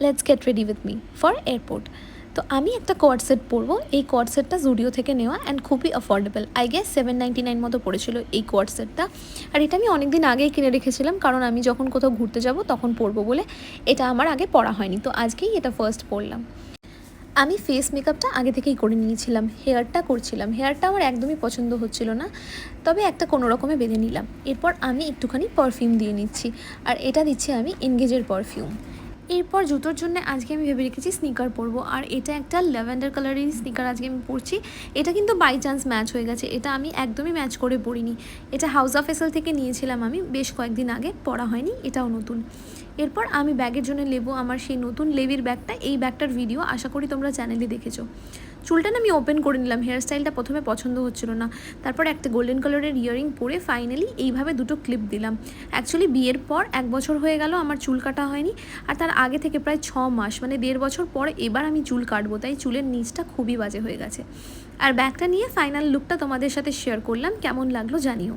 Let's get ready with me for airport. তো আমি একটা কোয়ার্ড সেট পরবো। এই কোয়ার্ড সেটটা জুডিও থেকে নেওয়া অ্যান্ড খুবই অ্যাফোর্ডেবল। আই গেস 799 মতো পড়েছিল এই কোয়ার্ড সেটটা। আর এটা আমি অনেক দিন আগেই কিনে রেখেছিলাম, কারণ আমি যখন কোথাও ঘুরতে যাব তখন পরবো বলে। এটা আমার আগে পরা হয়নি, তো আজকেই এটা ফার্স্ট পরলাম। আমি ফেস মেকআপটা আগে থেকেই করে নিয়েছিলাম, হেয়ারটা করছিলাম। হেয়ারটা আমার একদমই পছন্দ হচ্ছিল না, তবে একটা কোনো রকমে বেঁধে নিলাম। এরপর আমি একটুখানি পারফিউম দিয়ে নিচ্ছি, আর এটা দিচ্ছি আমি এনগেজের পারফিউম। এরপর জুতোর জন্য আজকে আমি ভেবে রেখেছি স্নিকার পরবো, আর এটা একটা ল্যাভেন্ডার কালারেরই স্নিকার আজকে আমি পরছি। এটা কিন্তু বাই চান্স ম্যাচ হয়ে গেছে, এটা আমি একদমই ম্যাচ করে পরিনি। এটা হাউস অফ এসেল থেকে নিয়েছিলাম আমি বেশ কয়েকদিন আগে, পরা হয়নি, এটাও নতুন। এরপর আমি ব্যাগের জন্য নেবো আমার সেই নতুন লেভির ব্যাগটা। এই ব্যাগটার ভিডিও আশা করি তোমরা চ্যানেলে দেখেছো। চুলটা না আমি ওপেন করে নিলাম, হেয়ার স্টাইলটা প্রথমে পছন্দ হচ্ছিল না। তারপর একটা গোল্ডেন কালারের ইয়ারিং পরে ফাইনালি এইভাবে দুটো ক্লিপ দিলাম। অ্যাকচুয়ালি বিয়ের পর 1 বছর হয়ে গেল আমার চুল কাটা হয়নি, আর তার আগে থেকে প্রায় 6 মাস মানে 1.5 বছর পর এবার আমি চুল কাটবো, তাই চুলের নিচটা খুবই বাজে হয়ে গেছে। আর ব্যাগটা নিয়ে ফাইনাল লুকটা তোমাদের সাথে শেয়ার করলাম, কেমন লাগলো জানিও।